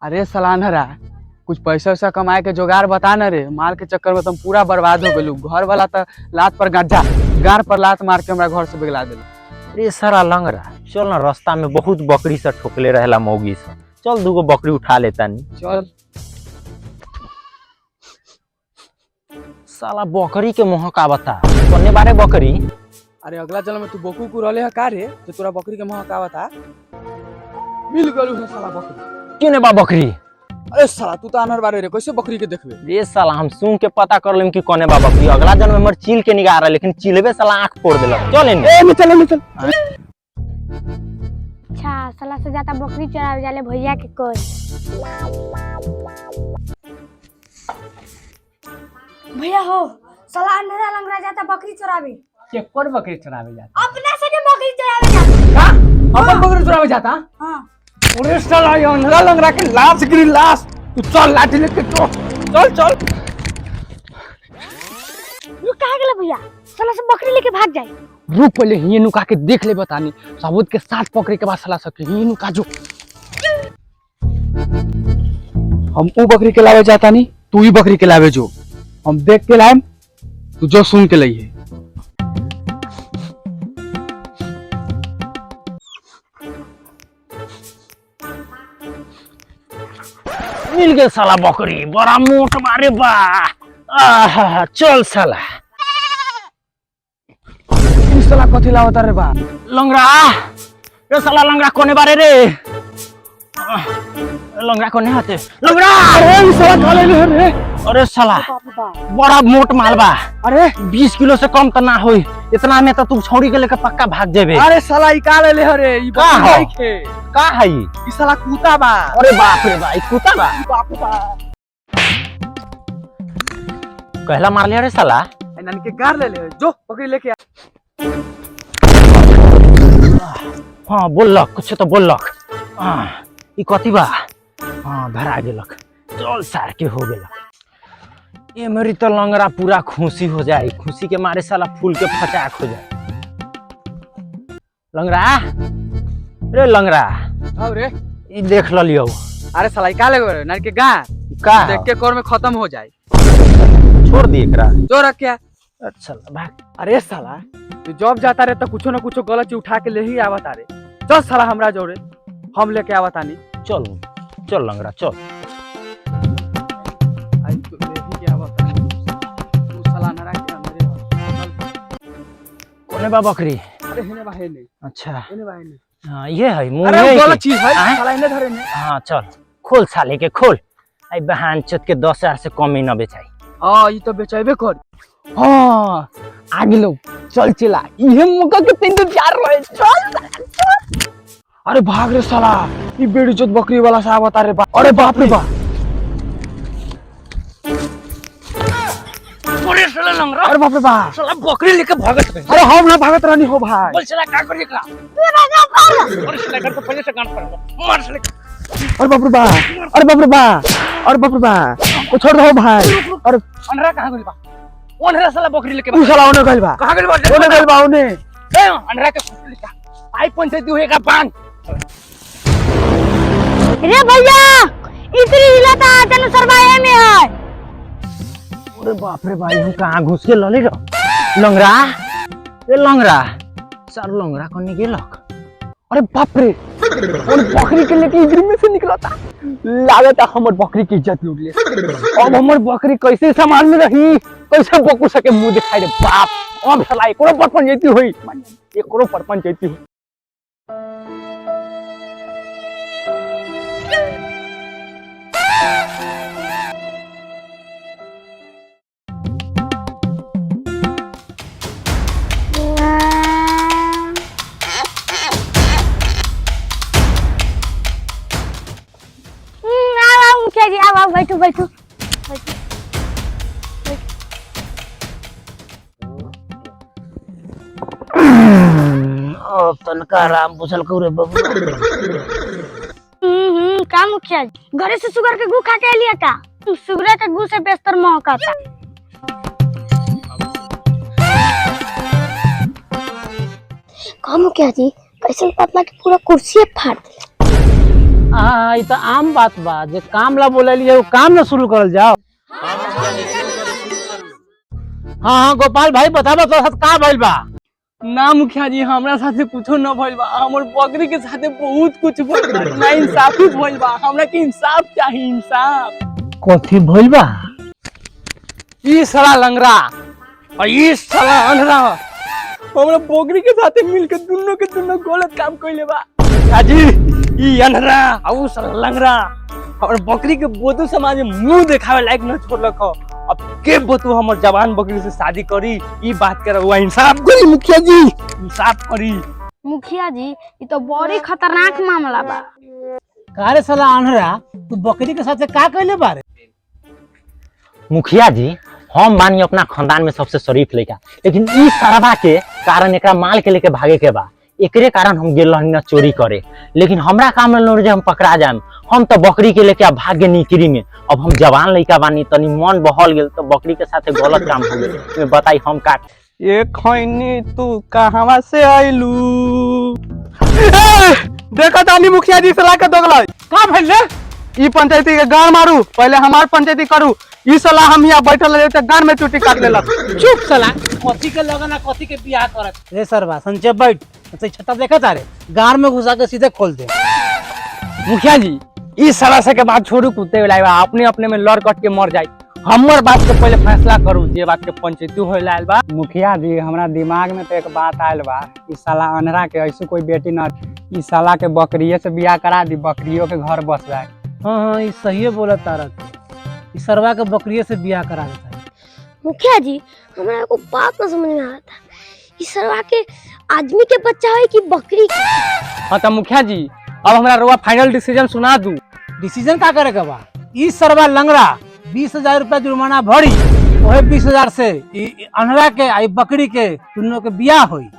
अरे सलानहरा कुछ पैसा वैसा कमाए के जुगाड़ बता न रे। माल के चक्कर में तुम पूरा बर्बाद हो गलू। घर वाला तो लात पर गार पर लात मार के हमरा घर से बिगला दिल। अरे सारा लंगड़ा चल ना, रास्ता में बहुत बकरी से ठोकले रहेला मौगी से। चल दूगो बकरी उठा लेता नी। चल साला बकरी के मुँह का बता कोने बारे बकरी। अरे अगला जन्म में तू बकू को रहले है का रे तो तोरा बकरी के मुंह का बता मिल गलू है साला बकरी। क्यों ने बा बकरी? अरे साला तू तो अनहर बारे रे कैसे बकरी के देखबे रे साला हम सुन के पता कर लेम कि कोने बा बकरी। अगला जन्म में मर चील के निगाह रहा, लेकिन चिलबे साला आंख फोड़ देलक। चल इन्हें ए चल चल। अच्छा साला से जाता बकरी चरावे जाले भैया के कोई। भैया हो साला अंधेरा लंगड़ा जाता बकरी चरावे। ये कौन बकरी चरावे जाता? अपने से के बकरी चरावे जाता। का अपन बकरी चरावे जाता? हां। अरे साला ये अंधेरा लंगड़ा के लाश गिरी लाश। तू चल लाठी लेके चल चल। रुक कहां गेला भैया? साला से बकरी लेके भाग जाए। रुक पहले हिये नुका के देख ले बतानी। सबूत के साथ पकड़े के बाद साला सके हिये नुका जो। हम वो बकरी के लावे जाता नहीं, तू ही बकरी के लावे जो। हम देख के लाएम, तू जो सुन के लइहे। मिल गए साला बकरी, बड़ा मोट मारे बा। आहा चल साला। इस साला कथी लावता रे बा? लंगड़ा रे साला, लंगड़ा कोने बारे रे? लंगड़ा कोने हाथे लंगड़ा। अरे इस साला काले ले रे। अरे साला बड़ा मोट माल बा। अरे 20 किलो से कम तो ना होई। इतना में तो तू छोड़ी के लेके पक्का भाग जेबे। अरे साला ई काले ले रे। ई का बकरी है? नहीं खे। का है ई साला कुत्ता बा। अरे बाप रे भाई, कुत्ता बा। बाप रे बा। कहला मार लिया रे साला। नन के गार ले जो बकरी लेके आ। हाँ बोलक कुछ तो बोलक। ई कथी बा? हाँ धरा गेलक। चल सार के हो गेलक। ये मेरी तो लंगड़ा पूरा खुशी हो जाए। खुशी के मारे साला फूल के फटाक हो जाए। लंगड़ा रे लंगड़ा अब रे ई देख लियो। अरे साला ई काले रे नन के गार का देख के कोर में खत्म हो जाए। छोड़ दी एकरा। जो रख के। अच्छा भाग। अरे साला तू जॉब जाता रे तो कुछो ना कुछो गलत चीज उठा के ले ही आवता रे। चल साला हमरा जोरे हम लेके आवता नहीं। चल चल लंगड़ा चल। आई तो ले ही के आवता। तू साला ना रख के अंदर। कोने बा बकरी? अरे हेने बा हेने। अच्छा हेने बा हेने। हाँ ये है मुंह अरे में वो गलत चीज है आय? साला इने धरे ने। हाँ चल खोल साले के खोल। आई बहन चोत के 10,000 से कम ही न बेचाई। हां ई तो बेचैबे कर। हां आगे लो चल चला। इहे मौका के तीन चार रहे। चल अरे भाग रे साला। ई बेड़ी जोत बकरी वाला साहब बता रे बा। अरे बाप रे बा। अरे साला लंगड़ा, अरे बाप रे बा। साला बकरी लेके भागत है। अरे हम ना भागत रहनी हो भाई। बोल साला का करी एकरा? अरे साला कर तो पहले से गांड पर मार साले। अरे बाप रे बा। अरे बाप रे बा। अरे बाप रे बा। ओ छोड़ दो भाई। अरे अनरा कहां गइल बा? ओनरा साला बकरी लेके तू साला ओने गइल बा। कहां गइल बा? ओने गइल बा ओने। ए अनरा के फुट लेका आई पंचायत होएगा बांध। रे भैया इतनी हिलाता तने सरवाए में है। अरे बाप रे भाई, हम कहां घुस के लले रो? लंगड़ा ए लंगड़ा सर लंगड़ा कोनी गेलक। अरे बाप रे। और बकरी के लेके इधर में से निकला था। लागत है हमर बकरी की इज्जत लूट ले। अब हमर बकरी कैसे सामान में रही? कैसे बकू सके मुंह दिखाई दे बाप। अब साला एकरो परपंच जैती होई। एकरो परपंच जैती हुई। मुखिया जी आओ बैठो बैठो। अब तनका आराम बुझल करे बाबू। का मुखिया जी घरे से सुगर के गू खा के लिया का? सुगर के गू से बेहतर महका था। का मुखिया जी कैसे पतला के पूरा कुर्सी फाड़ दिया। हाँ ये तो आम बात बा, जे काम ला बोले लिए काम ना शुरू करल जाओ। हाँ हाँ गोपाल भाई बताबा तो साथ का भइल बा। ना मुखिया जी हमरा साथे कुछो न भइल बा, हमर बकरी के साथे बहुत कुछ भइल बा, ना इंसाफी भइल बा, हमरा के इंसाफ चाहिए इंसाफ। कथी भइल बा? ई साला लंगड़ा और ई साला अंधरा हमरा बकरी के साथे मिलके दोनों के दोनों गलत काम कइले बा। मुखिया जी ई अंधरा और ऊ साला लंगड़ा हमर बकरी के बोतू समाज में मुंह देखावे लायक न छोड़लक हो। अब के बोतू हमर जवान बकरी से शादी करी, ई बात के रहुआ इंसाफ करी मुखिया जी, इंसाफ करी। मुखिया जी ये तो बड़ी खतरनाक मामला बा। कारे साला अनहरा तू बकरी के साथ का कइले बारे? मुखिया जी हम मानी अपना खानदान में सबसे शरीफ लड़का, लेकिन इस सरवा के कारण एकरा माल के लेके भागे के बा, एकरे कारण हम गेल रहनी ना चोरी करे। लेकिन हमरा काम में जे हम पकड़ा जाम, हम तो बकरी के लेके भाग गए निकरी में। अब हम जवान लड़का बानी, तनी मन बहल गेल तो बकरी के साथे गलत काम हो गेल। बताई हम का ये खैनी तू कहवा से आइलू? देखा तानी मुखिया जी सलाह के दोगला का भइल रे? ई पंचायती के गाड़ मारू, पहले हमार पंचायती करू। ई सलाह हम यहाँ बैठल रहे तो गाड़ में चुटी काट लेलक। चुप साला, कथी के लगन आ कथी के बियाह करत रे सरवा? संजय बैठ, से छत्ता देखा तारे गार में घुसा के सीधे खोल दे। मुखिया जी ई सलाह से के बात छोड़ू, कुत्ते लाइबा अपने अपने में लड़ कट के मर जाई। हमर बात के पहले फैसला करू, जे बात के पंचायती होय लायल बा। मुखिया जी हमरा दिमाग में तो एक बात आयल बा, इस साला अनहरा के ऐसे कोई बेटी न, इस साला के बकरिये से बियाह करा दी, बकरियों के घर बस जाए। हाँ हाँ ये सही बोलत तारक, इस सरवा के बकरिये से बियाह करा देता है। मुखिया जी हमरा को बात न समझ में आ रहा था, इस सरवा के आदमी के बच्चा है कि बकरी के? हाँ तो मुखिया जी अब हमरा रुआ फाइनल डिसीजन सुना दू। डिसीजन का करे के बा? इस सरवा लंगड़ा 20,000 रुपया जुर्माना भरी, वही 20,000 से अनहरा के आई बकरी के दोनों के बियाह हुई।